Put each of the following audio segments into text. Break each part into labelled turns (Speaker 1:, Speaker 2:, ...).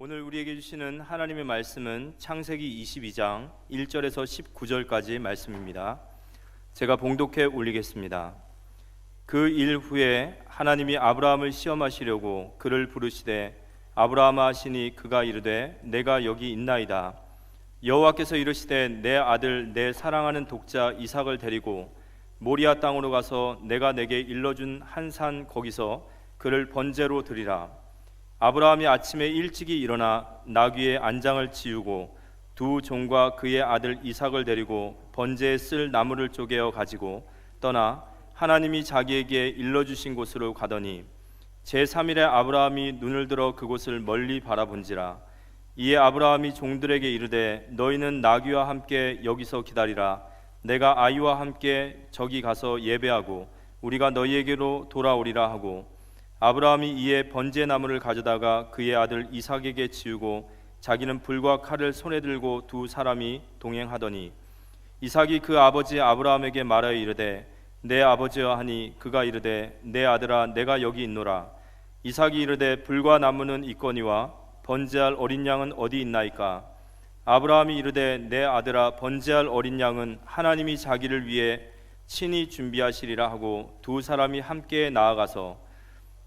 Speaker 1: 오늘 우리에게 주시는 하나님의 말씀은 창세기 22장 1절에서 19절까지 말씀입니다. 제가 봉독해 올리겠습니다. 그 일 후에 하나님이 아브라함을 시험하시려고 그를 부르시되 아브라함아 하시니 그가 이르되 내가 여기 있나이다. 여호와께서 이르시되 내 아들 내 사랑하는 독자 이삭을 데리고 모리아 땅으로 가서 내가 내게 일러준 한 산 거기서 그를 번제로 드리라. 아브라함이 아침에 일찍이 일어나 나귀의 안장을 치우고 두 종과 그의 아들 이삭을 데리고 번제에 쓸 나무를 쪼개어 가지고 떠나 하나님이 자기에게 일러주신 곳으로 가더니 제3일에 아브라함이 눈을 들어 그곳을 멀리 바라본지라. 이에 아브라함이 종들에게 이르되 너희는 나귀와 함께 여기서 기다리라. 내가 아이와 함께 저기 가서 예배하고 우리가 너희에게로 돌아오리라 하고 아브라함이 이에 번제 나무를 가져다가 그의 아들 이삭에게 치우고 자기는 불과 칼을 손에 들고 두 사람이 동행하더니 이삭이 그 아버지 아브라함에게 말하여 이르되 내 아버지여 하니 그가 이르되 내 아들아 내가 여기 있노라. 이삭이 이르되 불과 나무는 있거니와 번제할 어린 양은 어디 있나이까. 아브라함이 이르되 내 아들아 번제할 어린 양은 하나님이 자기를 위해 친히 준비하시리라 하고 두 사람이 함께 나아가서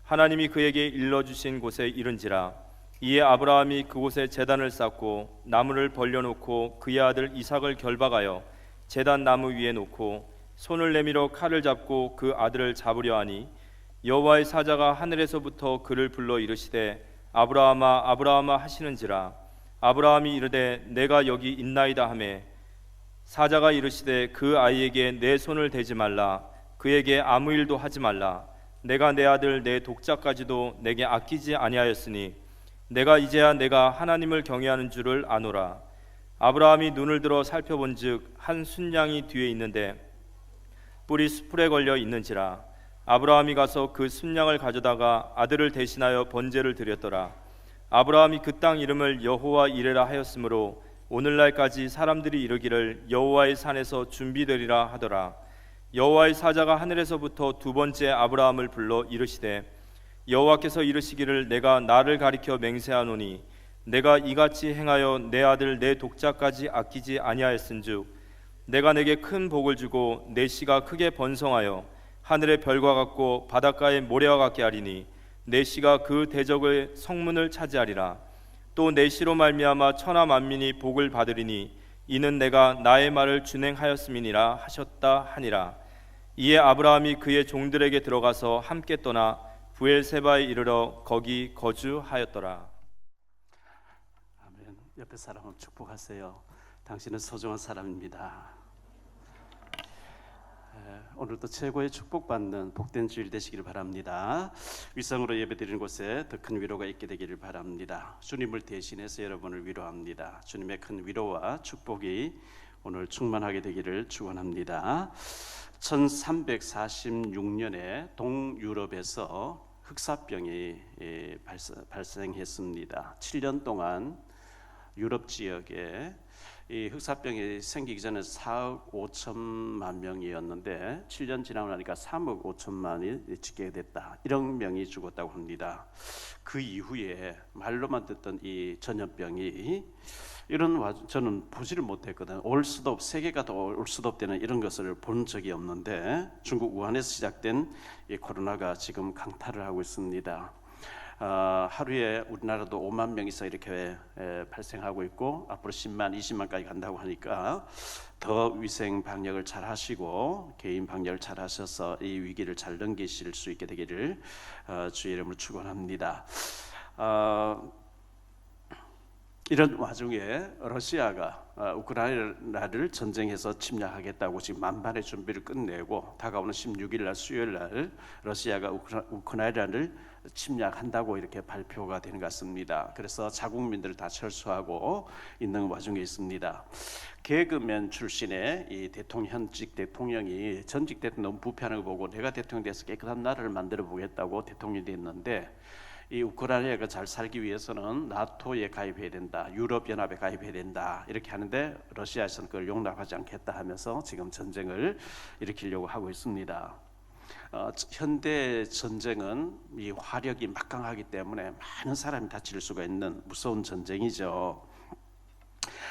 Speaker 1: 하나님이 그에게 일러주신 곳에 이른지라. 이에 아브라함이 그곳에 제단을 쌓고 나무를 벌려놓고 그의 아들 이삭을 결박하여 제단 나무 위에 놓고 손을 내밀어 칼을 잡고 그 아들을 잡으려 하니 여호와의 사자가 하늘에서부터 그를 불러 이르시되 아브라함아 아브라함아 하시는지라. 아브라함이 이르되 내가 여기 있나이다 하매 사자가 이르시되 그 아이에게 내 손을 대지 말라. 그에게 아무 일도 하지 말라. 내가 내 아들 내 독자까지도 내게 아끼지 아니하였으니 내가 이제야 내가 하나님을 경외하는 줄을 아노라. 아브라함이 눈을 들어 살펴본즉 한 순양이 뒤에 있는데 뿔이 수풀에 걸려 있는지라. 아브라함이 가서 그 순양을 가져다가 아들을 대신하여 번제를 드렸더라. 아브라함이 그 땅 이름을 여호와 이레라 하였으므로 오늘날까지 사람들이 이르기를 여호와의 산에서 준비되리라 하더라. 여호와의 사자가 하늘에서부터 두 번째 아브라함을 불러 이르시되 여호와께서 이르시기를 내가 나를 가리켜 맹세하노니 내가 이같이 행하여 내 아들 내 독자까지 아끼지 아니하였은즉 내가 내게 큰 복을 주고 내 씨가 크게 번성하여 하늘의 별과 같고 바닷가의 모래와 같게 하리니 내 씨가 그 대적의 성문을 차지하리라. 또 내 씨로 말미암아 천하 만민이 복을 받으리니 이는 내가 나의 말을 준행하였음이니라 하셨다 하니라. 이에 아브라함이 그의 종들에게 들어가서 함께 떠나 부엘세바에 이르러 거기 거주하였더라.
Speaker 2: 아멘. 옆에 사람을 축복하세요. 당신은 소중한 사람입니다. 오늘도 최고의 축복받는 복된 주일 되시기를 바랍니다. 위성으로 예배드리는 곳에 더 큰 위로가 있게 되기를 바랍니다. 주님을 대신해서 여러분을 위로합니다. 주님의 큰 위로와 축복이 오늘 충만하게 되기를 축원합니다. 1346년에 동유럽에서 흑사병이 발생했습니다. 7년 동안 유럽 지역에 이 흑사병이 생기기 전에 4억 5천만 명이었는데 7년 지나고 나니까 3억 5천만이 죽게 됐다. 1억 명이 죽었다고 합니다. 그 이후에 말로만 듣던 이 전염병이 저는 보지를 못했거든요. 올 수도 없, 세계가 더 올 수도 없다는 이런 것을 본 적이 없는데 중국 우한에서 시작된 이 코로나가 지금 강타를 하고 있습니다. 하루에 우리나라도 5만 명 이상 이렇게 발생하고 있고 앞으로 10만, 20만까지 간다고 하니까 더 위생 방역을 잘 하시고 개인 방역을 잘 하셔서 이 위기를 잘 넘기실 수 있게 되기를 주의 이름으로 축원합니다. 이런 와중에 러시아가 우크라이나를 전쟁해서 침략하겠다고 지금 만반의 준비를 끝내고 다가오는 16일 날 수요일 날 러시아가 우크라이나를 침략한다고 이렇게 발표가 되는 것 같습니다. 그래서 자국민들을 다 철수하고 있는 와중에 있습니다. 개그맨 출신의 이 현직 대통령이 전직 대통령 너무 부패하는 거 보고 내가 대통령 돼서 깨끗한 나라를 만들어 보겠다고 대통령이 됐는데 이 우크라이나가 잘 살기 위해서는 나토에 가입해야 된다, 유럽연합에 가입해야 된다 이렇게 하는데 러시아에서는 그걸 용납하지 않겠다 하면서 지금 전쟁을 일으키려고 하고 있습니다. 현대 전쟁은 이 화력이 막강하기 때문에 많은 사람이 다칠 수가 있는 무서운 전쟁이죠.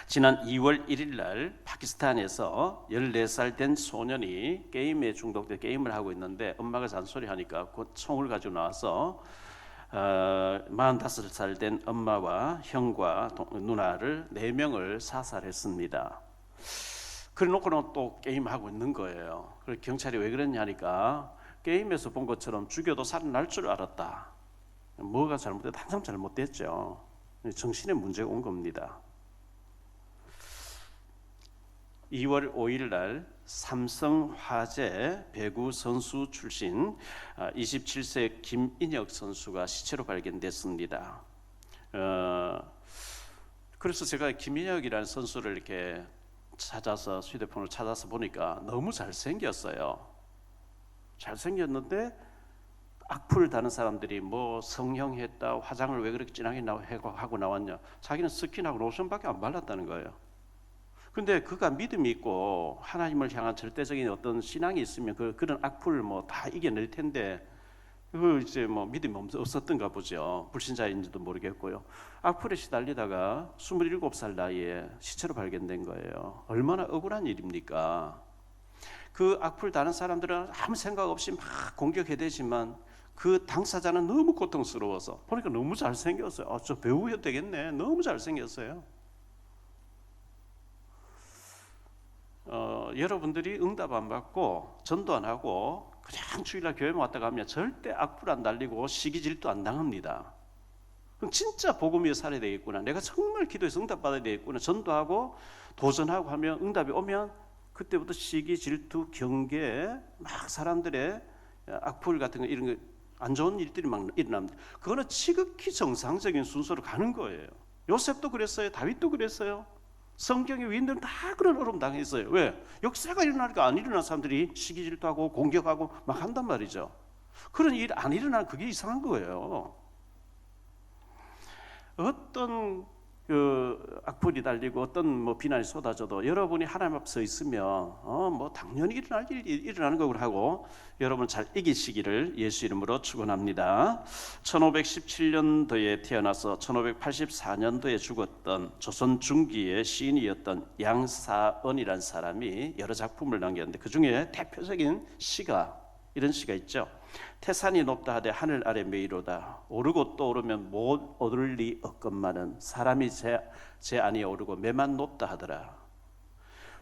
Speaker 2: 지난 2월 1일 날 파키스탄에서 14살 된 소년이 게임에 중독돼 게임을 하고 있는데 엄마가 잔소리하니까 곧 총을 가지고 나와서 45살 된 엄마와 형과 누나를 4명을 사살했습니다. 그래놓고는 또 게임하고 있는 거예요. 그래서 경찰이 왜 그랬냐니까 게임에서 본 것처럼 죽여도 살아날 줄 알았다. 뭐가 잘못됐다? 항상 잘못됐죠. 정신에 문제가 온 겁니다. 2월 5일 날 삼성화재 배구 선수 출신 27세 김인혁 선수가 시체로 발견됐습니다. 그래서 제가 김인혁이라는 선수를 이렇게 찾아서 휴대폰을 찾아서 보니까 너무 잘생겼어요. 잘생겼는데 악플 다는 사람들이 뭐 성형했다, 화장을 왜 그렇게 진하게 하고 나왔냐, 자기는 스킨하고 로션밖에 안 발랐다는 거예요. 근데 그가 믿음이 있고 하나님을 향한 절대적인 어떤 신앙이 있으면 그런 악플을 뭐 다 이겨낼 텐데 그 이제 뭐 믿음이 없었던가 보죠. 불신자인지도 모르겠고요. 악플에 시달리다가 27살 나이에 시체로 발견된 거예요. 얼마나 억울한 일입니까? 그 악플 다는 사람들은 아무 생각 없이 막 공격해대지만 그 당사자는 너무 고통스러워서 보니까 너무 잘생겼어요. 저 배우 해도 되겠네. 너무 잘생겼어요. 여러분들이 응답 안 받고 전도 안 하고 그냥 주일날 교회만 왔다 가면 절대 악플 안 달리고 시기 질투 안 당합니다. 그럼 진짜 복음 위에 살아야 되겠구나. 내가 정말 기도해서 응답 받아야 되겠구나. 전도하고 도전하고 하면 응답이 오면 그때부터 시기 질투 경계 막 사람들의 악플 같은 거 이런 거 안 좋은 일들이 막 일어납니다. 그거는 지극히 정상적인 순서로 가는 거예요. 요셉도 그랬어요. 다윗도 그랬어요. 성경의 위인들은 다 그런 어려움 당했어요. 왜? 역사가 일어나니까 안 일어난 사람들이 시기 질투하고 공격하고 막 한단 말이죠. 그런 일 안 일어나는 그게 이상한 거예요. 어떤 그 악플이 달리고 어떤 뭐 비난이 쏟아져도 여러분이 하나님 앞에 서 있으면 뭐 당연히 일어날 일이 일어나는 거고 하고 여러분 잘 이기시기를 예수 이름으로 축원합니다. 1517년도에 태어나서 1584년도에 죽었던 조선 중기의 시인이었던 양사언이라는 사람이 여러 작품을 남겼는데 그 중에 대표적인 시가 이런 시가 있죠. 태산이 높다 하되 하늘 아래 메이로다. 오르고 또 오르면 못 얻을 리 없건만은 사람이 제 안에 오르고 매만 높다 하더라.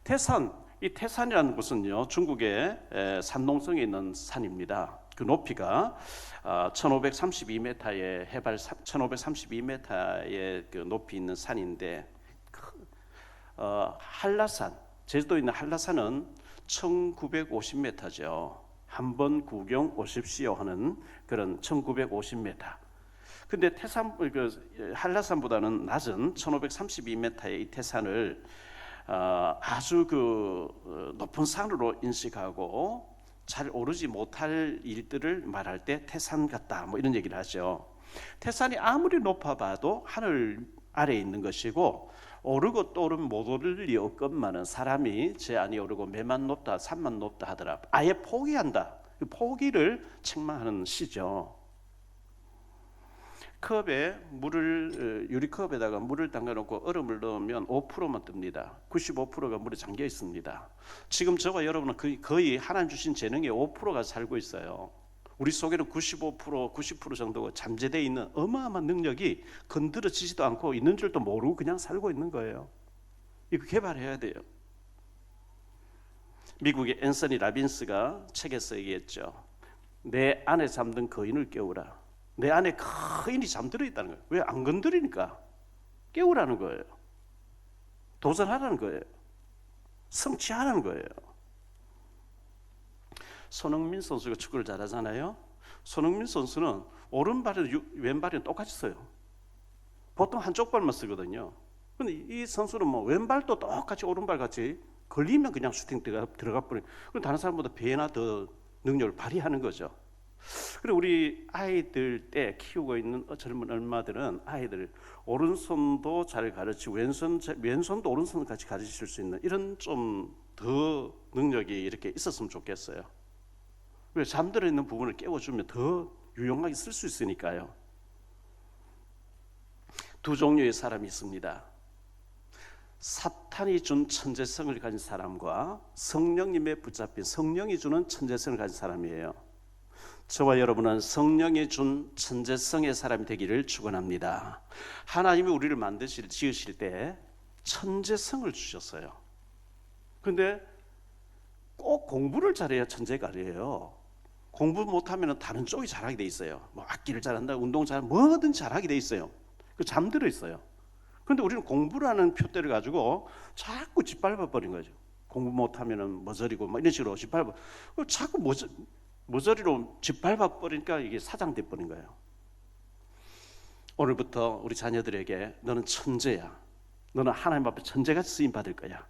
Speaker 2: 태산, 이 태산이라는 곳은요 중국의 산동성에 있는 산입니다. 그 높이가 1532m의 해발 1532m의 그 높이 있는 산인데 한라산, 제주도에 있는 한라산은 1950m죠. 한번 구경 오십시오 하는 그런 1950m. 근데 한라산보다는 낮은 1532m의 이 태산을 아주 높은 산으로 인식하고 잘 오르지 못할 일들을 말할 때 태산 같다 뭐 이런 얘기를 하죠. 태산이 아무리 높아봐도 하늘 아래에 있는 것이고 오르고 또 오르면 못 오를 리 없건만은 사람이 제 안에 오르고 매만 높다 산만 높다 하더라. 아예 포기한다. 포기를 책망하는 시죠. 컵에 물을 유리컵에다가 물을 담가놓고 얼음을 넣으면 5%만 뜹니다. 95%가 물에 잠겨 있습니다. 지금 저와 여러분은 거의 하나님 주신 재능의 5%가 살고 있어요. 우리 속에는 95%, 90% 정도가 잠재되어 있는 어마어마한 능력이 건드려지지도 않고 있는 줄도 모르고 그냥 살고 있는 거예요. 이거 개발해야 돼요. 미국의 앤서니 라빈스가 책에서 얘기했죠. 내 안에 잠든 거인을 깨우라. 내 안에 거인이 잠들어 있다는 거예요. 왜? 안 건드리니까. 깨우라는 거예요. 도전하라는 거예요. 성취하라는 거예요. 손흥민 선수가 축구를 잘하잖아요. 손흥민 선수는 오른발이나 왼발이 똑같이 써요. 보통 한쪽 발만 쓰거든요. 근데 이 선수는 뭐 왼발도 똑같이 오른발 같이 걸리면 그냥 슈팅 들어가 버려요. 그럼 다른 사람보다 배나 더 능력을 발휘하는 거죠. 그리고 우리 아이들 때 키우고 있는 젊은 엄마들은 아이들 오른손도 잘 가르치고 왼손도 오른손 같이 가르칠 수 있는 이런 좀 더 능력이 이렇게 있었으면 좋겠어요. 왜? 잠들어 있는 부분을 깨워주면 더 유용하게 쓸 수 있으니까요. 두 종류의 사람이 있습니다. 사탄이 준 천재성을 가진 사람과 성령님에 붙잡힌 성령이 주는 천재성을 가진 사람이에요. 저와 여러분은 성령이 준 천재성의 사람이 되기를 축원합니다. 하나님이 우리를 지으실 때 천재성을 주셨어요. 그런데 꼭 공부를 잘해야 천재가 아니에요. 공부 못하면 다른 쪽이 잘하게 돼 있어요. 뭐 악기를 잘한다, 운동 잘한다, 뭐든 잘하게 돼 있어요. 그 잠들어 있어요. 그런데 우리는 공부라는 표대를 가지고 자꾸 짓밟아 버린 거죠. 공부 못하면 머저리고 막 이런 식으로 짓밟아. 자꾸 머저리로 짓밟아 버리니까 이게 사장돼 버린 거예요. 오늘부터 우리 자녀들에게 너는 천재야. 너는 하나님 앞에 천재같이 쓰임 받을 거야.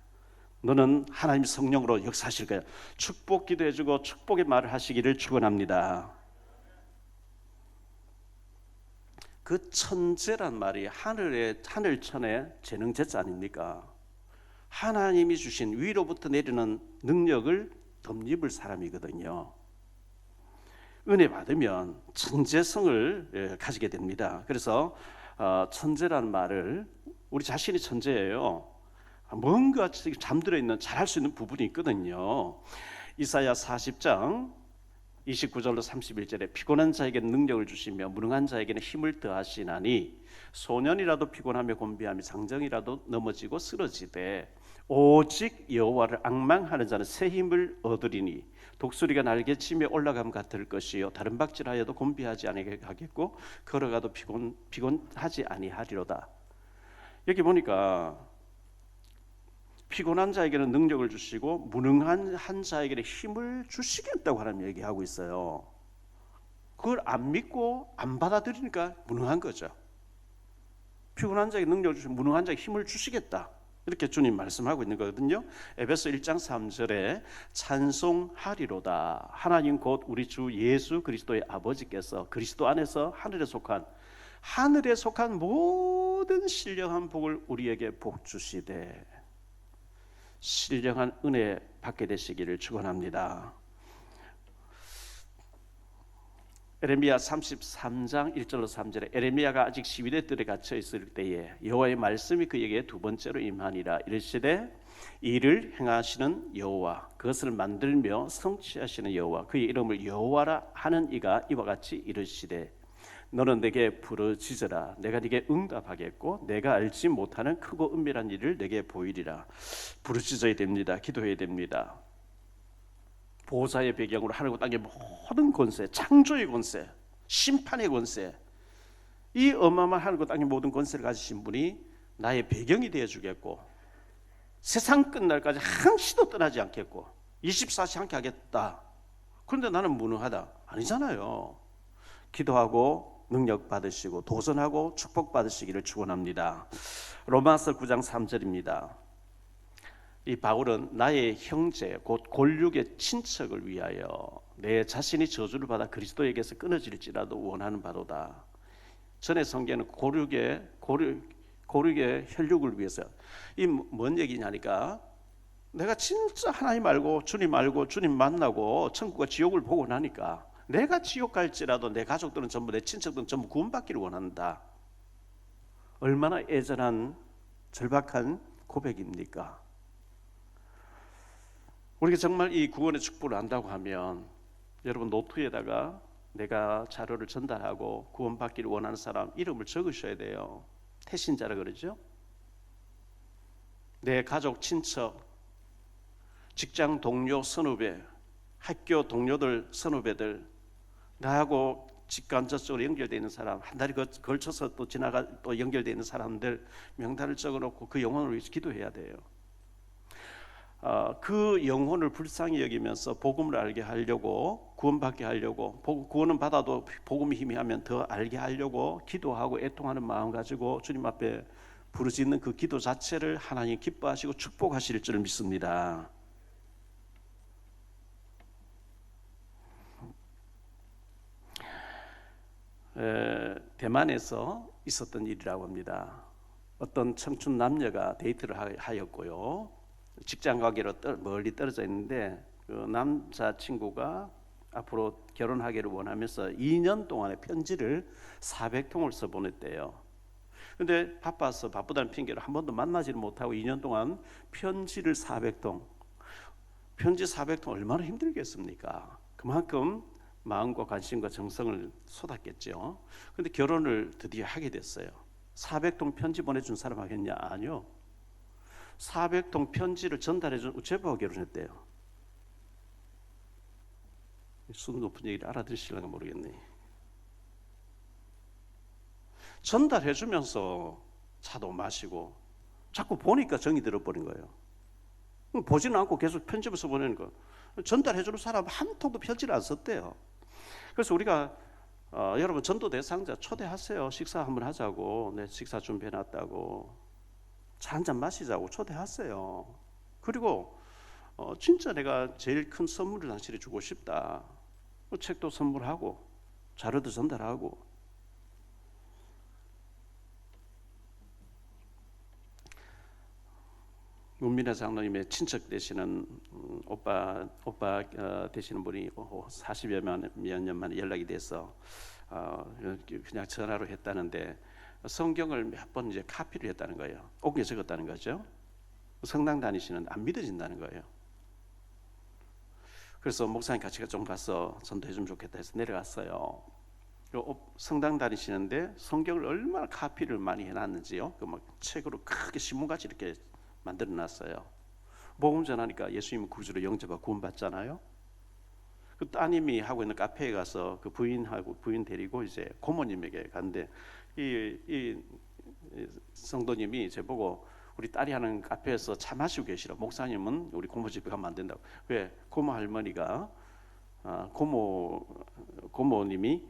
Speaker 2: 너는 하나님 성령으로 역사하실 거야. 축복 기도해주고 축복의 말을 하시기를 축원합니다. 그 천재란 말이 하늘천의 재능제자 아닙니까? 하나님이 주신 위로부터 내리는 능력을 덧입을 사람이거든요. 은혜 받으면 천재성을 가지게 됩니다. 그래서 천재라는 말을 우리 자신이 천재예요. 뭔가 잠들어 있는 잘할 수 있는 부분이 있거든요. 이사야 40장 29절로 31절에 피곤한 자에게는 능력을 주시며 무능한 자에게는 힘을 더하시나니 소년이라도 피곤하며 곤비하며 장정이라도 넘어지고 쓰러지되 오직 여호와를 앙망하는 자는 새 힘을 얻으리니 독수리가 날개치며 올라감 같을 것이요 다른 박질하여도 곤비하지 아니하겠고 걸어가도 피곤하지 아니하리로다. 여기 보니까 피곤한 자에게는 능력을 주시고 무능한 자에게는 힘을 주시겠다고 하나님 얘기하고 있어요. 그걸 안 믿고 안 받아들이니까 무능한 거죠. 피곤한 자에게 능력을 주시고 무능한 자에게 힘을 주시겠다, 이렇게 주님 말씀하고 있는 거거든요. 에베소 1장 3절에 찬송하리로다. 하나님 곧 우리 주 예수 그리스도의 아버지께서 그리스도 안에서 하늘에 속한 모든 신령한 복을 우리에게 복 주시되 신령한 은혜 받게 되시기를 축원합니다. 에레미야 33장 1절로 3절에 에레미야가 아직 시위대 뜰에 갇혀 있을 때에 여호와의 말씀이 그에게 두 번째로 임하니라. 이르시되 이를 행하시는 여호와 그것을 만들며 성취하시는 여호와 그의 이름을 여호와라 하는 이가 이와 같이 이르시되 너는 내게 부르짖으라. 내가 네게 응답하겠고 내가 알지 못하는 크고 은밀한 일을 내게 보이리라. 부르짖어야 됩니다. 기도해야 됩니다. 보호자의 배경으로 하늘과 땅의 모든 권세, 창조의 권세, 심판의 권세, 이 어마어마한 하늘과 땅의 모든 권세를 가지신 분이 나의 배경이 되어주겠고 세상 끝날까지 한시도 떠나지 않겠고 24시 함께 하겠다. 그런데 나는 무능하다. 아니잖아요. 기도하고 능력 받으시고 도전하고 축복 받으시기를 축원합니다. 로마서 9장 3절입니다. 이 바울은 나의 형제 곧 골육의 친척을 위하여 내 자신이 저주를 받아 그리스도에게서 끊어질지라도 원하는 바로다. 전에 성경에는 고륙의 혈육을 위해서, 이 뭔 얘기냐니까 내가 진짜 하나님 알고 주님 만나고 천국과 지옥을 보고 나니까 내가 지옥 갈지라도 내 가족들은 전부, 내 친척들은 전부 구원받기를 원한다. 얼마나 애절한 절박한 고백입니까? 우리가 정말 이 구원의 축복을 안다고 하면 여러분 노트에다가 내가 자료를 전달하고 구원받기를 원하는 사람 이름을 적으셔야 돼요. 태신자라 그러죠. 내 가족, 친척, 직장 동료, 선후배, 학교 동료들, 선후배들, 나하고 직간접적으로 연결되어 있는 사람, 한 달이 걸쳐서 또 연결되어 있는 사람들 명단을 적어놓고 그 영혼을 위해서 기도해야 돼요. 그 영혼을 불쌍히 여기면서 복음을 알게 하려고, 구원받게 하려고, 구원은 받아도 복음이 희미하면 더 알게 하려고 기도하고 애통하는 마음 가지고 주님 앞에 부르짖는 그 기도 자체를 하나님 기뻐하시고 축복하실 줄 믿습니다. 대만에서 있었던 일이라고 합니다. 어떤 청춘 남녀가 데이트를 하였고요. 직장 가기로 멀리 떨어져 있는데 그 남자 친구가 앞으로 결혼하기를 원하면서 2년 동안의 편지를 400통을 써 보냈대요. 근데 바쁘다는 핑계로 한 번도 만나지를 못하고 2년 동안 편지를 400통. 편지 400통 얼마나 힘들겠습니까? 그만큼 마음과 관심과 정성을 쏟았겠죠. 근데 결혼을 드디어 하게 됐어요. 400통 편지 보내준 사람 하겠냐? 아니요. 400통 편지를 전달해준 우체부하고 결혼했대요. 수준 높은 얘기를 알아들으시려나 모르겠네. 전달해주면서 차도 마시고 자꾸 보니까 정이 들어버린 거예요. 보지는 않고 계속 편집을 써보내는 거. 전달해주는 사람 한 통도 편지를 안 썼대요. 그래서 우리가 여러분 전도 대상자 초대하세요. 식사 한번 하자고. 네, 식사 준비해놨다고. 차 한잔 마시자고 초대하세요. 그리고 진짜 내가 제일 큰 선물을 당신이 주고 싶다. 책도 선물하고 자료도 전달하고. 문민아 장로님의 친척 되시는 오빠 되시는 분이 40여 년 만에 연락이 돼서 그냥 전화로 했다는데 성경을 몇 번 이제 카피를 했다는 거예요. 옥에 적었다는 거죠. 성당 다니시는데 안 믿어진다는 거예요. 그래서 목사님 같이 좀 가서 전도해주면 좋겠다 해서 내려갔어요. 성당 다니시는데 성경을 얼마나 카피를 많이 해놨는지요. 그 막 책으로 크게 신문같이 이렇게 만들어놨어요. 복음 전하니까 예수님 구주로 영접하고 구원받잖아요. 그 따님이 하고 있는 카페에 가서 그 부인 데리고 이제 고모님에게 갔는데 이 성도님이 제 보고 우리 딸이 하는 카페에서 차 마시고 계시라. 목사님은 우리 고모 집에 가면 안 된다고. 왜? 고모 할머니가 고모님이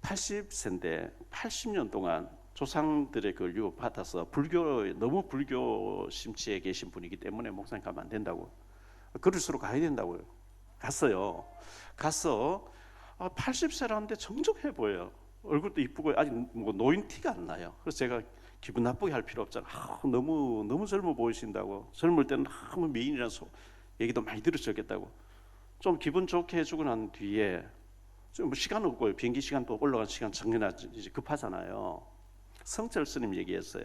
Speaker 2: 80세인데 80년 동안 조상들의 그 유업 받아서 너무 불교 심취에 계신 분이기 때문에 목사님 가면 안 된다고. 그럴수록 가야 된다고요. 갔어요. 가서 80세라는데 정적해 보여요. 얼굴도 이쁘고 아직 뭐 노인 티가 안 나요. 그래서 제가 기분 나쁘게 할 필요 없잖아. 너무 젊어 보이신다고. 젊을 때는 너무 미인이라는 얘기도 많이 들으셨겠다고. 좀 기분 좋게 해주고 난 뒤에 좀 시간 없고요. 비행기 시간 또 올라간 시간 정해놨지. 이제 급하잖아요. 성철 스님 얘기했어요.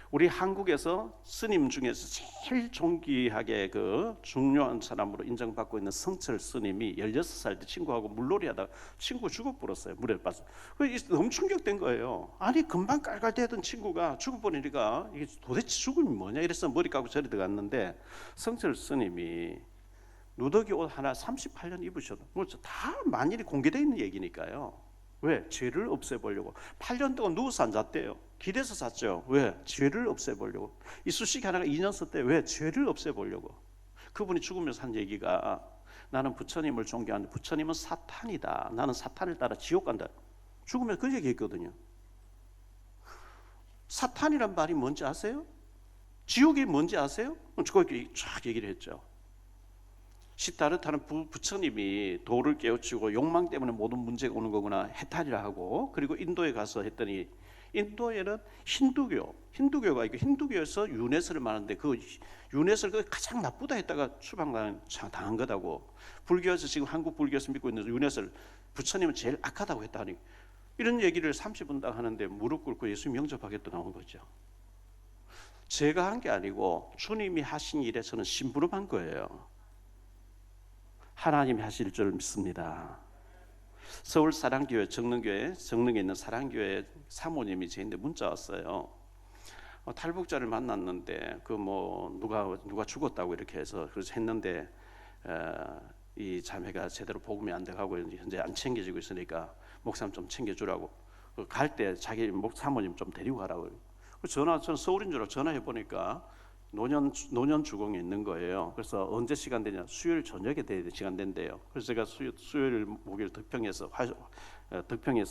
Speaker 2: 우리 한국에서 스님 중에서 제일 존귀하게 그 중요한 사람으로 인정받고 있는 성철 스님이 16살 때 친구하고 물놀이 하다가 친구 죽어버렸어요. 물에 빠져. 너무 충격된 거예요. 아니 금방 깔깔대던 친구가 죽어버리니까 이게 도대체 죽음이 뭐냐 이래서 머리 깎고 저리 들어갔는데 성철 스님이 누더기 옷 하나 38년 입으셔도 다 만일이 공개되어 있는 얘기니까요. 왜? 죄를 없애보려고 8년 동안 누워서 안 잤대요. 길에서 잤죠. 왜? 죄를 없애보려고. 이쑤시개 하나가 2년 썼대. 왜? 죄를 없애보려고. 그분이 죽으면서 한 얘기가 나는 부처님을 존경하는데 부처님은 사탄이다. 나는 사탄을 따라 지옥 간다. 죽으면서 그 얘기했거든요. 사탄이란 말이 뭔지 아세요? 지옥이 뭔지 아세요? 그렇게 쫙 얘기를 했죠. 시타르타는 부처님이 도를 깨우치고 욕망 때문에 모든 문제가 오는 거구나 해탈이라 하고, 그리고 인도에 가서 했더니 인도에는 힌두교가 있고 힌두교에서 유네스를 말하는데 그 유네스를 가장 나쁘다 했다가 추방당한 거다고. 불교에서 지금 한국 불교에서 믿고 있는 유네스를 부처님은 제일 악하다고 했다니, 이런 얘기를 30분당 하는데 무릎 꿇고 예수님 영접하겠다 나온 거죠. 제가 한 게 아니고 주님이 하신 일에 저는 심부름한 거예요. 하나님이 하실 줄 믿습니다. 서울 사랑교회 정릉에 있는 사랑교회 사모님이 저한테 문자 왔어요. 탈북자를 만났는데 그 뭐 누가 죽었다고 이렇게 해서 그래서 했는데 이 자매가 제대로 복음이 안 돼가고 현재 안 챙겨지고 있으니까 목사님 좀 챙겨주라고. 갈 때 자기 사모님 좀 데리고 가라고. 저는 서울인 줄 알고 전화해 보니까 노년 주공에 있는 거예요. 그래서 언제 시간 되냐? 수요일 저녁에 시간 된대요. 그래서 제가 수요일 목요일 덕평에서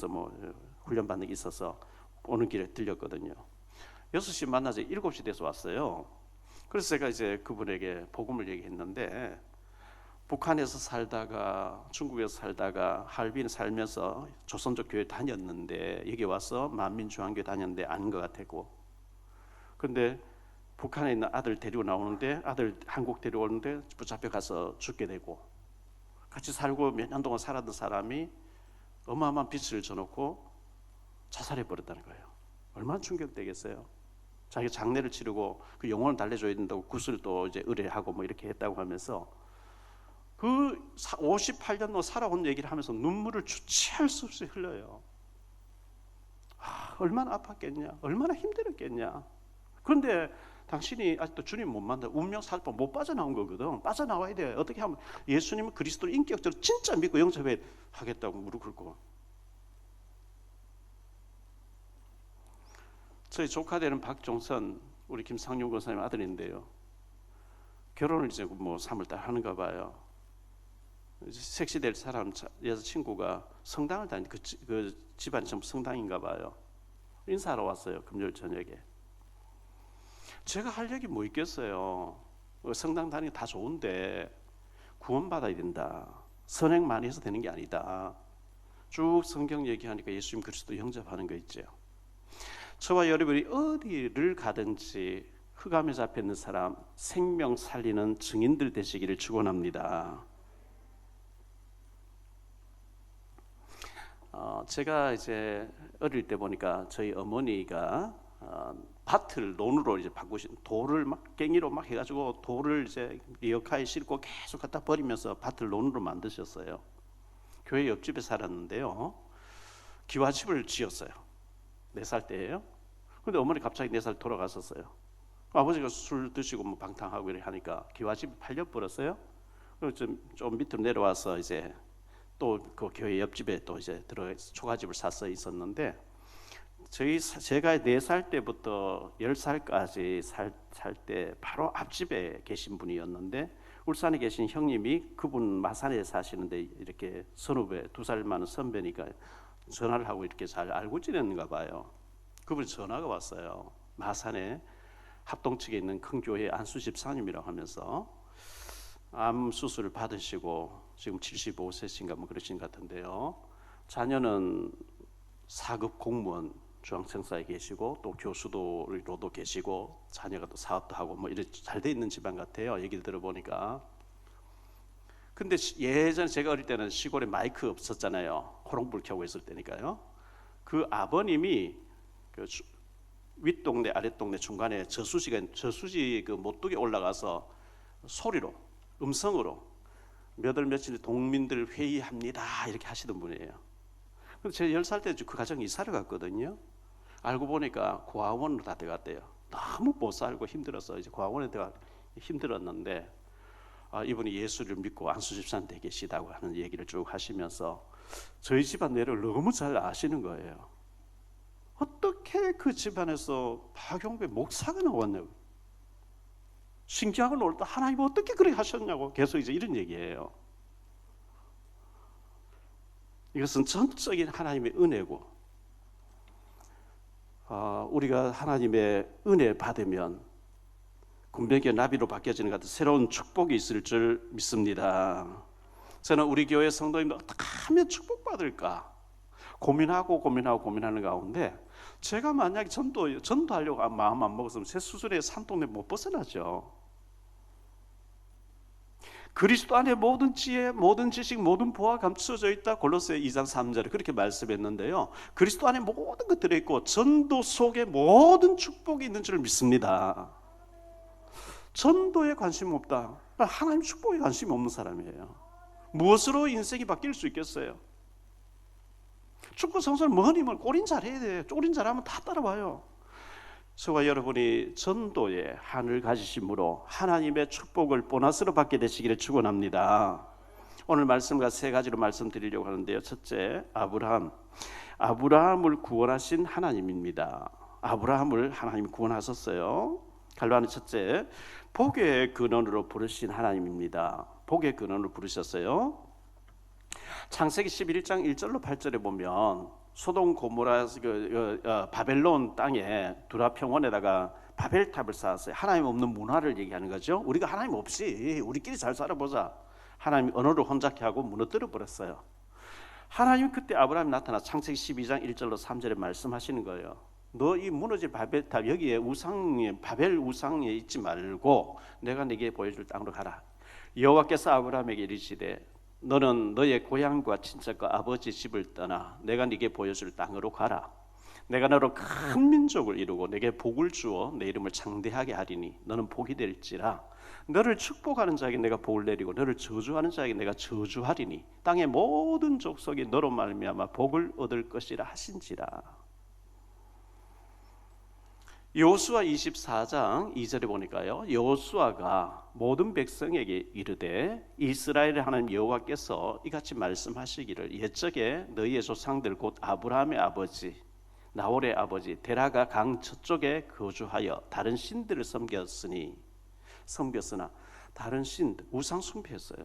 Speaker 2: 뭐 훈련 받는 게 있어서 오는 길에 들렸거든요. 6시 만나서 7시 돼서 왔어요. 그래서 제가 이제 그분에게 복음을 얘기했는데, 북한에서 살다가 중국에서 살다가 할빈 살면서 조선족 교회 다녔는데 여기 와서 만민중앙교회 다녔는데 아닌 것 같았고, 근데 북한에 있는 아들 데리고 나오는데 아들 한국 데려오는데 붙잡혀 가서 죽게 되고, 같이 살고 몇 년 동안 살았던 사람이 어마어마한 빚을 져놓고 자살해 버렸다는 거예요. 얼마나 충격되겠어요. 자기 장례를 치르고 그 영혼을 달래줘야 된다고 굿을 또 이제 의뢰하고 뭐 이렇게 했다고 하면서 그 58년 동안 살아온 얘기를 하면서 눈물을 주체할 수 없이 흘려요. 얼마나 아팠겠냐, 얼마나 힘들었겠냐. 그런데 당신이 아직도 주님 못 만나 운명 살법 못 빠져나온 거거든. 빠져나와야 돼. 어떻게 하면 예수님은 그리스도를 인격적으로 진짜 믿고 영접해 하겠다고 무릎 꿇고. 저희 조카 되는 박종선, 우리 김상용 권사님 아들인데요. 결혼을 이제 뭐 3월달 하는가 봐요. 섹시될 사람 여자친구가 성당을 다니 그 집안이 전부 성당인가 봐요. 인사하러 왔어요. 금요일 저녁에. 제가 할 얘기 뭐 있겠어요. 성당 다니는 게 다 좋은데 구원받아야 된다. 선행 많이 해서 되는 게 아니다. 쭉 성경 얘기하니까 예수님 그리스도 영접하는 거 있죠. 저와 여러분이 어디를 가든지 흑암에 잡혀 있는 사람 생명 살리는 증인들 되시기를 축원합니다. 제가 이제 어릴 때 보니까 저희 어머니가 밭을 논으로 이제 바꾸신 돌을 막 갱이로 막 해가지고 돌을 이제 리어카에 싣고 계속 갖다 버리면서 밭을 논으로 만드셨어요. 교회 옆집에 살았는데요. 기와집을 지었어요. 4살 때예요. 근데 어머니 갑자기 4살 돌아가셨어요. 아버지가 술 드시고 뭐 방탕하고 이렇게 하니까 기와집이 팔려버렸어요. 그래서 좀 밑으로 내려와서 이제 또 그 교회 옆집에 또 이제 들어가서 초가집을 사서 있었는데 제가 4살 때부터 10살까지 살 때 바로 앞집에 계신 분이었는데 울산에 계신 형님이 그분 마산에 사시는데 이렇게 선후배 2살 많은 선배니까 전화를 하고 이렇게 잘 알고 지냈는가 봐요. 그분이 전화가 왔어요. 마산에 합동 측에 있는 큰 교회 안수 집사님이라고 하면서 암 수술을 받으시고 지금 75세신가 뭐 그러신 것 같은데요. 자녀는 4급 공무원 중앙청사에 계시고 또 교수도로도 계시고 자녀가 또 사업도 하고 뭐 이렇게 잘 돼 있는 집안 같아요. 얘기를 들어보니까. 근데 예전에 제가 어릴 때는 시골에 마이크 없었잖아요. 호롱불 켜고 있을 때니까요. 그 아버님이 그 윗동네 아랫동네 중간에 저수지 그 못뚝에 올라가서 소리로 음성으로 몇 월 며칠 동민들 회의합니다 이렇게 하시던 분이에요. 근데 제가 10살 때 그 가정 이사를 갔거든요. 알고 보니까 고아원으로 다 들어갔대요. 너무 못 살고 힘들어서 이제 고아원에 들어가 힘들었는데 이분이 예수를 믿고 안수집사님 되 계시다고 하는 얘기를 쭉 하시면서 저희 집안 내를 너무 잘 아시는 거예요. 어떻게 그 집안에서 박용배 목사가 나왔냐고. 신기하고 놀다 하나님 어떻게 그렇게 하셨냐고 계속 이제 이런 얘기예요. 이것은 전적인 하나님의 은혜고 우리가 하나님의 은혜 받으면 군병의 나비로 바뀌어지는 것 같은 새로운 축복이 있을 줄 믿습니다. 저는 우리 교회 성도님들 어떻게 하면 축복받을까 고민하는 가운데 제가 만약에 전도하려고 마음 안 먹었으면 제 수술에 산동네 못 벗어나죠. 그리스도 안에 모든 지혜, 모든 지식, 모든 보화 감춰져 있다. 골로새 2장 3절에 그렇게 말씀했는데요. 그리스도 안에 모든 것 들어있고 전도 속에 모든 축복이 있는 줄 믿습니다. 전도에 관심 없다. 하나님 축복에 관심이 없는 사람이에요. 무엇으로 인생이 바뀔 수 있겠어요? 축구 선수는 뭐니면 골인 잘해야 돼. 골인 잘하면 다 따라와요. 저와 여러분이 전도의 한을 가지심으로 하나님의 축복을 보너스로 받게 되시기를 축원합니다. 오늘 말씀과 3가지로 말씀드리려고 하는데요. 첫째, 아브라함을 구원하신 하나님입니다. 아브라함을 하나님이 구원하셨어요. 갈라디 첫째, 복의 근원으로 부르신 하나님입니다. 복의 근원으로 부르셨어요. 창세기 11장 1절로 8절에 보면 소돔 고모라 바벨론 땅에 두라 평원에다가 바벨탑을 쌓았어요. 하나님 없는 문화를 얘기하는 거죠. 우리가 하나님 없이 우리끼리 잘 살아보자. 하나님이 언어를 혼잡케 하고 무너뜨려 버렸어요. 하나님 그때 아브라함이 나타나 창세기 12장 1절로 3절에 말씀하시는 거예요. 너 이 무너진 바벨탑 여기에 바벨 우상에 있지 말고 내가 네게 보여줄 땅으로 가라. 여호와께서 아브라함에게 이르시되 너는 너의 고향과 친척과 아버지 집을 떠나 내가 네게 보여줄 땅으로 가라. 내가 너로 큰 민족을 이루고 내게 복을 주어 내 이름을 창대하게 하리니 너는 복이 될지라. 너를 축복하는 자에게 내가 복을 내리고 너를 저주하는 자에게 내가 저주하리니 땅의 모든 족속이 너로 말미암아 복을 얻을 것이라 하신지라. 여호수아 24장 2절에 보니까요, 여호수아가 모든 백성에게 이르되 이스라엘의 하나님 여호와께서 이같이 말씀하시기를 옛적에 너희의 조상들 곧 아브라함의 아버지 나홀의 아버지 데라가 강 저쪽에 거주하여 다른 신들을 섬겼으나 다른 신들 우상 숭배했어요.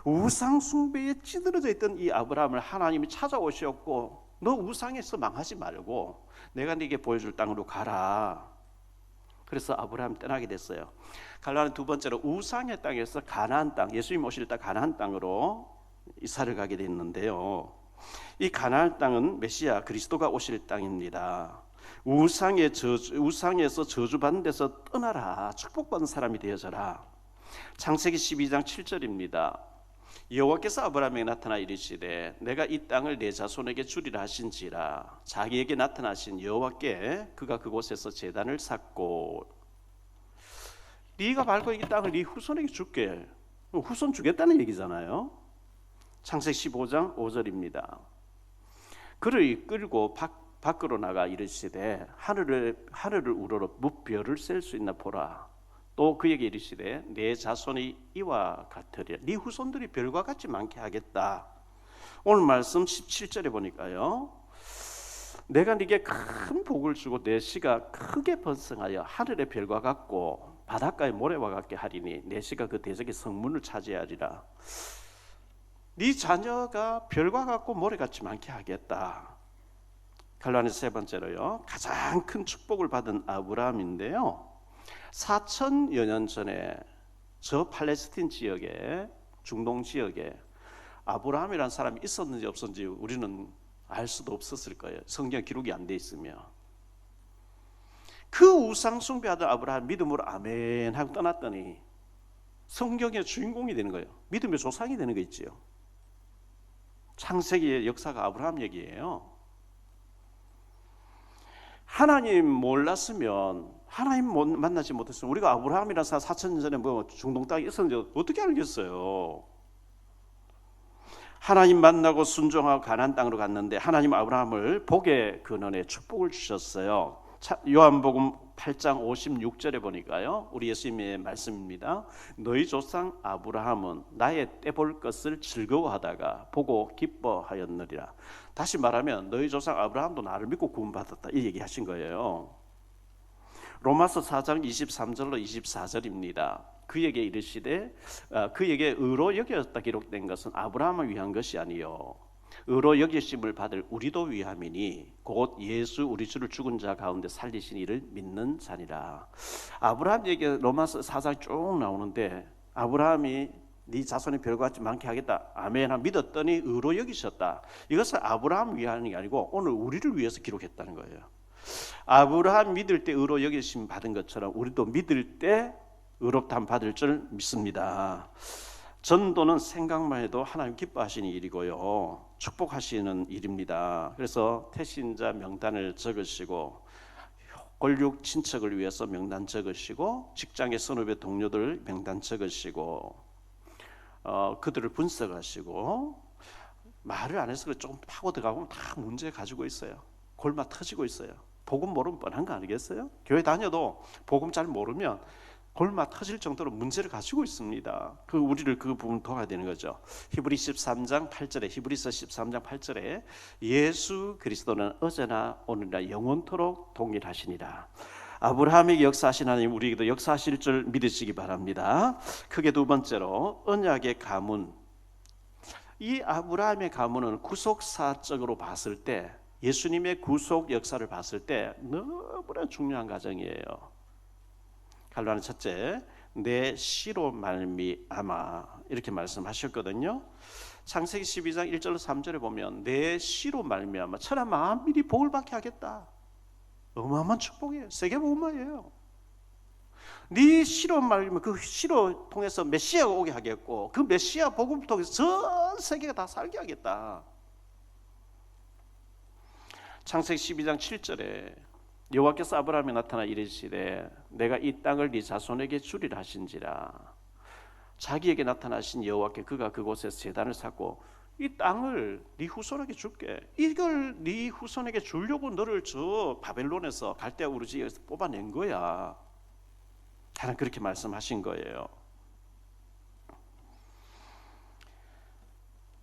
Speaker 2: 우상 숭배에 찌들어져 있던 이 아브라함을 하나님이 찾아오셨고 너 우상에서 망하지 말고 내가 네게 보여줄 땅으로 가라. 그래서 아브라함 떠나게 됐어요. 갈라는 두 번째로 우상의 땅에서 가나안 땅, 예수님 오실 때 가나안 땅으로 이사를 가게 됐는데요. 이 가나안 땅은 메시아 그리스도가 오실 땅입니다. 우상에서 저주받는 데서 떠나라. 축복받은 사람이 되어져라. 창세기 12장 7절입니다. 여호와께서 아브라함에게 나타나 이르시되 내가 이 땅을 내 자손에게 주리라 하신지라. 자기에게 나타나신 여호와께 그가 그곳에서 제단을 쌓고 네가 밟고 이 땅을 네 후손에게 줄게. 후손 주겠다는 얘기잖아요. 창세기 15장 5절입니다. 그를 이끌고 밖으로 나가 이르시되 하늘을 우러러 무별을 셀 수 있나 보라. 또 그에게 이르시되 내 자손이 이와 같으리라. 네 후손들이 별과 같이 많게 하겠다. 오늘 말씀 17절에 보니까요, 내가 네게 큰 복을 주고 내 씨가 크게 번성하여 하늘의 별과 같고 바닷가의 모래와 같게 하리니 내 씨가 그 대적의 성문을 차지하리라. 네 자녀가 별과 같고 모래같이 많게 하겠다. 갈라는 세 번째로요, 가장 큰 축복을 받은 아브라함인데요, 4천여 년 전에 저 팔레스틴 지역에, 중동 지역에 아브라함이라는 사람이 있었는지 없었는지 우리는 알 수도 없었을 거예요. 성경 기록이 안 돼 있으며. 그 우상 숭배하던 아브라함 믿음으로 아멘 하고 떠났더니 성경의 주인공이 되는 거예요. 믿음의 조상이 되는 거 있지요. 창세기의 역사가 아브라함 얘기예요. 하나님 몰랐으면, 하나님 만나지 못했으면 우리가 아브라함이라는 사람 4,000년 전에 뭐 중동 땅에 있었는지 어떻게 알겠어요? 하나님 만나고 순종하고 가나안 땅으로 갔는데 하나님 아브라함을 복의 근원에 축복을 주셨어요. 요한복음 8장 56절에 보니까요, 우리 예수님의 말씀입니다. 너희 조상 아브라함은 나의 떼볼 것을 즐거워하다가 보고 기뻐하였느니라. 다시 말하면 너희 조상 아브라함도 나를 믿고 구원받았다, 이 얘기하신 거예요. 로마서 4장 23절로 24절입니다. 그에게 이르시되 그에게 의로 여겼다 기록된 것은 아브라함을 위한 것이 아니요 의로 여기심을 받을 우리도 위함이니 곧 예수 우리 주를 죽은 자 가운데 살리신 이를 믿는 자니라. 아브라함 얘기 로마서 4장 쭉 나오는데 아브라함이 네 자손이 별과 같이 많게 하겠다 아멘 믿었더니 의로 여기셨다. 이것은 아브라함 위한 게 아니고 오늘 우리를 위해서 기록했다는 거예요. 아브라함 믿을 때 의로 여기심 받은 것처럼 우리도 믿을 때 의롭다함 받을 줄 믿습니다. 전도는 생각만 해도 하나님 기뻐하시는 일이고요, 축복하시는 일입니다. 그래서 태신자 명단을 적으시고 권력 친척을 위해서 명단 적으시고 직장의 선후배 동료들 명단 적으시고 그들을 분석하시고 말을 안 해서 좀 파고 들어가면 다 문제 가지고 있어요. 골마 터지고 있어요. 복음 모르면 뻔한 거 아니겠어요? 교회 다녀도 복음 잘 모르면 골마 터질 정도로 문제를 가지고 있습니다. 우리를 그 부분 도와야 되는 거죠. 히브리서 13장 8절에 예수 그리스도는 어제나 오늘이나 영원토록 동일하시니라. 아브라함에게 역사하신 하나님 우리에게도 역사하실 줄 믿으시기 바랍니다. 크게 두 번째로 언약의 가문. 이 아브라함의 가문은 구속사적으로 봤을 때, 예수님의 구속 역사를 봤을 때 너무나 중요한 가정이에요. 갈라는 첫째, 내 씨로 말미암아 이렇게 말씀하셨거든요. 창세기 12장 1절로 3절에 보면 내 씨로 말미암아 천하 만민이 복을 받게 하겠다. 어마어마한 축복이에요. 세계복음화예요. 네 씨로 말하면 그 씨로 통해서 메시아가 오게 하겠고 그 메시아 복음을 통해서 전 세계가 다 살게 하겠다. 창세기 12장 7절에 여호와께서 아브라함에 나타나 이르시되 내가 이 땅을 네 자손에게 주리라 하신지라. 자기에게 나타나신 여호와께 그가 그곳에서 제단을 쌓고 이 땅을 네 후손에게 줄게. 이걸 네 후손에게 주려고 너를 저 바벨론에서 갈대아 우르지에서 뽑아낸 거야. 하나님 그렇게 말씀하신 거예요.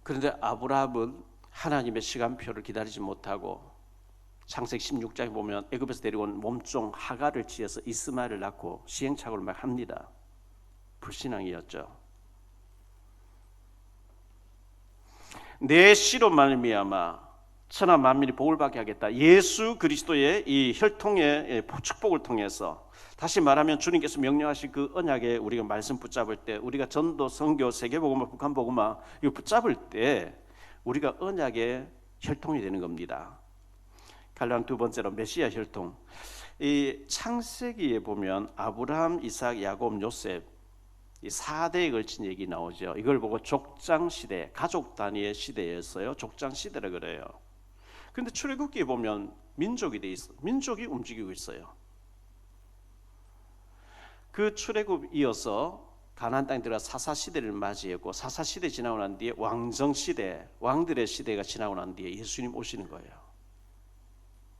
Speaker 2: 그런데 아브라함은 하나님의 시간표를 기다리지 못하고 창세기 16장에 보면 애굽에서 데려온 몸종 하갈을 지어서 이스마엘을 낳고 시행착오를 막 합니다. 불신앙이었죠. 내 씨로 말미암아 천하 만민이 복을 받게 하겠다. 예수 그리스도의 이 혈통의 축복을 통해서, 다시 말하면 주님께서 명령하신 그 언약에 우리가 말씀 붙잡을 때, 우리가 전도, 선교, 세계복음화, 북한복음화 이거 붙잡을 때 우리가 언약의 혈통이 되는 겁니다. 갈라디아 두 번째로 메시아 혈통. 이 창세기에 보면 아브라함, 이삭, 야곱, 요셉 이 4대에 걸친 얘기 나오죠. 이걸 보고 족장 시대, 가족 단위의 시대였어요. 족장 시대라 그래요. 그런데 출애굽기에 보면 민족이 돼 있어. 민족이 움직이고 있어요. 그 출애굽 이어서 가나안 땅에 들어가 사사 시대를 맞이했고, 사사 시대 지나고 난 뒤에 왕정 시대, 왕들의 시대가 지나고 난 뒤에 예수님 오시는 거예요.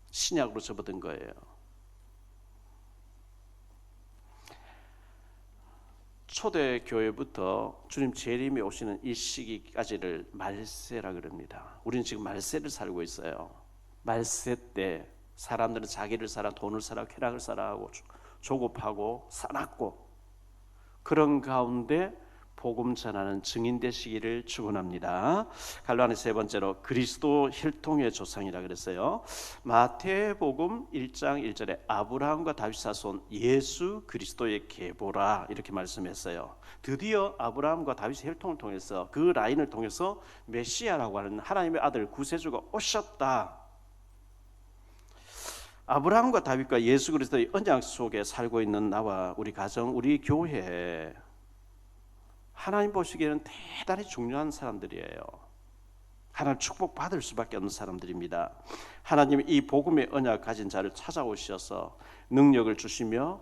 Speaker 2: 신약으로 접어든 거예요. 초대 교회부터 주님 재림이 오시는 이 시기까지를 말세라 그럽니다. 우리는 지금 말세를 살고 있어요. 말세 때 사람들은 자기를 살아, 돈을 살아, 쾌락을 살아 하고 조급하고 사납고, 그런 가운데 복음 전하는 증인 되시기를 축원합니다. 갈라디아 세 번째로 그리스도 혈통의 조상이라 그랬어요. 마태복음 1장 1절에 아브라함과 다윗 자손 예수 그리스도의 계보라 이렇게 말씀했어요. 드디어 아브라함과 다윗의 혈통을 통해서, 그 라인을 통해서 메시아라고 하는 하나님의 아들 구세주가 오셨다. 아브라함과 다윗과 예수 그리스도의 언약 속에 살고 있는 나와 우리 가정, 우리 교회, 하나님 보시기에는 대단히 중요한 사람들이에요. 하나님 축복받을 수밖에 없는 사람들입니다. 하나님이 이 복음의 언약 가진 자를 찾아오셔서 능력을 주시며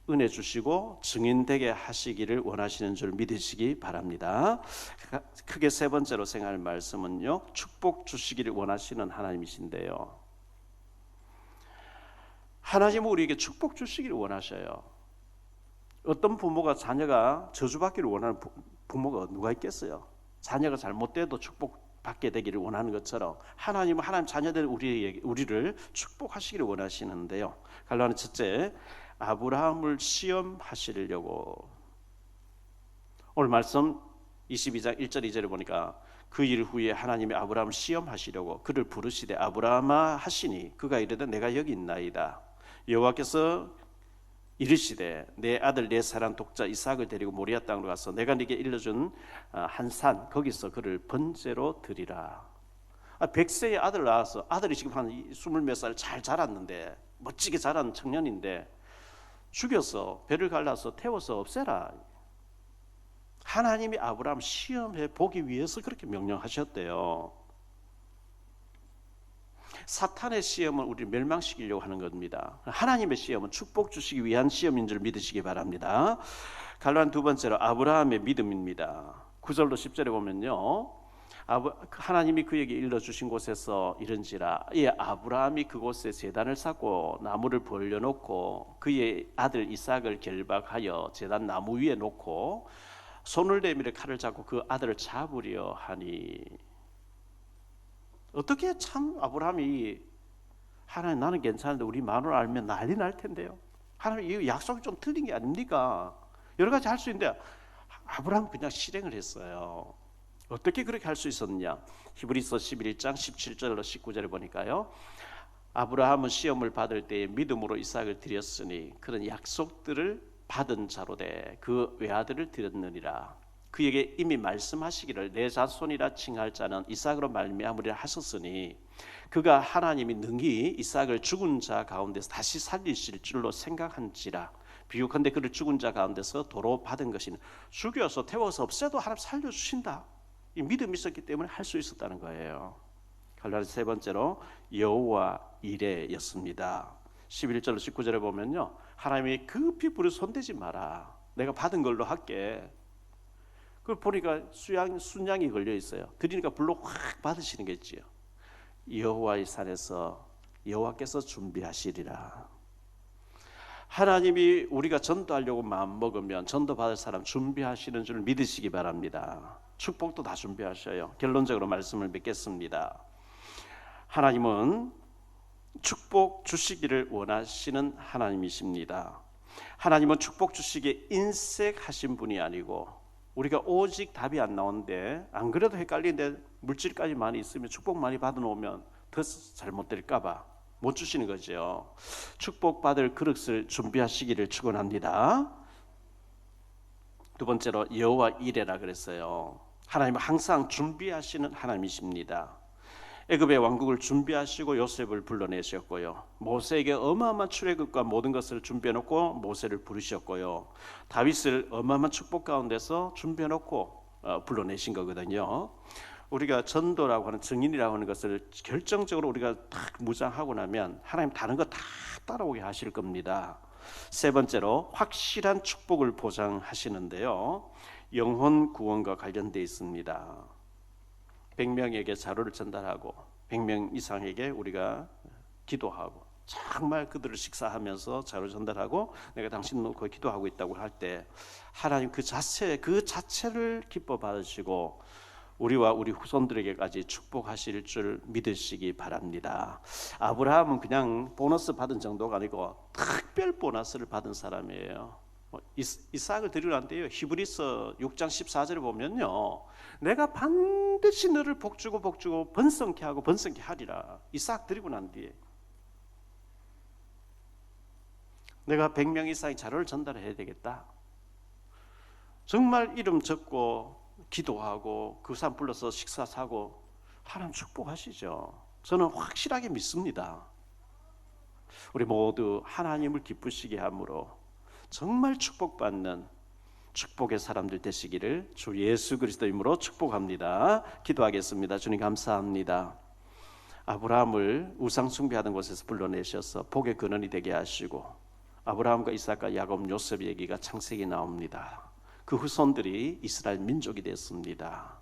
Speaker 2: 은혜 주시고 증인되게 하시기를 원하시는 줄 믿으시기 바랍니다. 크게 세 번째로 생각할 말씀은요, 축복 주시기를 원하시는 하나님이신데요, 하나님은 우리에게 축복 주시기를 원하셔요. 어떤 부모가 자녀가 저주받기를 원하는 부모가 누가 있겠어요? 자녀가 잘못돼도 축복받게 되기를 원하는 것처럼 하나님은 하나님 자녀들 우리를 축복하시기를 원하시는데요. 갈라디아 첫째, 아브라함을 시험하시려고. 오늘 말씀 22장 1절 2절에 보니까 그 일 후에 하나님이 아브라함을 시험하시려고 그를 부르시되 아브라함아 하시니 그가 이르되 내가 여기 있나이다. 여호와께서 이르시되 내 아들 내 사랑 독자 이삭을 데리고 모리아 땅으로 가서 내가 네게 일러준 한 산 거기서 그를 번제로 드리라. 100세의 아들 낳아서, 아들이 지금 한 20몇 살 잘 자랐는데, 멋지게 자란 청년인데 죽여서 배를 갈라서 태워서 없애라. 하나님이 아브라함 시험해 보기 위해서 그렇게 명령하셨대요. 사탄의 시험은 우리를 멸망시키려고 하는 겁니다. 하나님의 시험은 축복 주시기 위한 시험인 줄 믿으시기 바랍니다. 갈라디아 두 번째로 아브라함의 믿음입니다. 9절로 10절에 보면요, 하나님이 그에게 일러주신 곳에서 이른지라 아브라함이 그곳에 제단을 쌓고 나무를 벌려놓고 그의 아들 이삭을 결박하여 제단 나무 위에 놓고 손을 내밀어 칼을 잡고 그 아들을 잡으려 하니. 어떻게 참 아브라함이, 하나님 나는 괜찮은데 우리 마누라 알면 난리 날 텐데요. 하나님 이 약속이 좀 틀린 게 아닙니까? 여러 가지 할 수 있는데 아브라함 그냥 실행을 했어요. 어떻게 그렇게 할 수 있었느냐? 히브리서 11장 17절로 19절에 보니까요, 아브라함은 시험을 받을 때에 믿음으로 이삭을 드렸으니 그런 약속들을 받은 자로 돼 그 외아들을 드렸느니라. 그에게 이미 말씀하시기를 내 자손이라 칭할 자는 이삭으로 말미암으리라 하셨으니 그가 하나님이 능히 이삭을 죽은 자 가운데서 다시 살리실 줄로 생각한지라. 비유컨대 그를 죽은 자 가운데서 도로 받은 것이니 죽여서 태워서 없애도 하나님 살려주신다. 이 믿음이 있었기 때문에 할 수 있었다는 거예요. 갈라디아 세 번째로 여호와 이레였습니다. 11절 19절에 보면요, 하나님이 급히 불에 손대지 마라. 내가 받은 걸로 할게. 그걸 보니까 순양이 걸려 있어요. 드리니까 불로 확 받으시는 거지요. 여호와의 산에서 여호와께서 준비하시리라. 하나님이 우리가 전도하려고 마음 먹으면 전도 받을 사람 준비하시는 줄 믿으시기 바랍니다. 축복도 다 준비하셔요. 결론적으로 말씀을 맺겠습니다. 하나님은 축복 주시기를 원하시는 하나님이십니다. 하나님은 축복 주시기에 인색하신 분이 아니고, 우리가 오직 답이 안 나오는데 안 그래도 헷갈리는데 물질까지 많이 있으면 축복 많이 받아놓으면 더 잘못될까 봐 못 주시는 거죠. 축복받을 그릇을 준비하시기를 축원합니다. 두 번째로 여호와 이레라 그랬어요. 하나님은 항상 준비하시는 하나님이십니다. 애굽의 왕국을 준비하시고 요셉을 불러내셨고요. 모세에게 어마어마한 출애굽과 모든 것을 준비해놓고 모세를 부르셨고요. 다윗을 어마어마한 축복 가운데서 준비해놓고 불러내신 거거든요. 우리가 전도라고 하는 증인이라고 하는 것을 결정적으로 우리가 딱 무장하고 나면 하나님 다른 거 다 따라오게 하실 겁니다. 세 번째로 확실한 축복을 보장하시는데요. 영혼 구원과 관련되어 있습니다. 100명에게 자료를 전달하고 100명 이상에게 우리가 기도하고 정말 그들을 식사하면서 자료 전달하고 내가 당신 놓고 기도하고 있다고 할 때 하나님 그 자체를 기뻐 받으시고 우리와 우리 후손들에게까지 축복하실 줄 믿으시기 바랍니다. 아브라함은 그냥 보너스 받은 정도가 아니고 특별 보너스를 받은 사람이에요. 이삭을 드리려 한대요. 히브리서 6장 14절에 보면요, 내가 반드시 너를 복주고 번성케 하고 번성케 하리라. 이삭 드리고 난 뒤에 내가 100명 이상의 자료를 전달해야 되겠다. 정말 이름 적고 기도하고 그 사람 불러서 식사 사고 하나님 축복하시죠. 저는 확실하게 믿습니다. 우리 모두 하나님을 기쁘시게 함으로 정말 축복받는 축복의 사람들 되시기를 주 예수 그리스도 이름으로 축복합니다. 기도하겠습니다. 주님 감사합니다. 아브라함을 우상 숭배하던 곳에서 불러내셔서 복의 근원이 되게 하시고 아브라함과 이삭과 야곱 요셉 얘기가 창세기 나옵니다. 그 후손들이 이스라엘 민족이 됐습니다.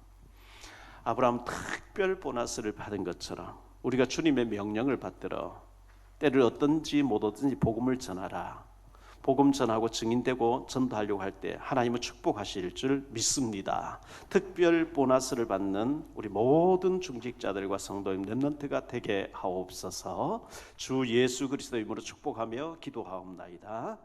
Speaker 2: 아브라함 특별 보너스를 받은 것처럼 우리가 주님의 명령을 받들어 때를 얻든지 못 얻든지 복음을 전하라. 복음 전하고 증인되고 전도하려고 할 때 하나님은 축복하실 줄 믿습니다. 특별 보너스를 받는 우리 모든 중직자들과 성도님 렘넌트가 되게 하옵소서. 주 예수 그리스도 이름으로 축복하며 기도하옵나이다.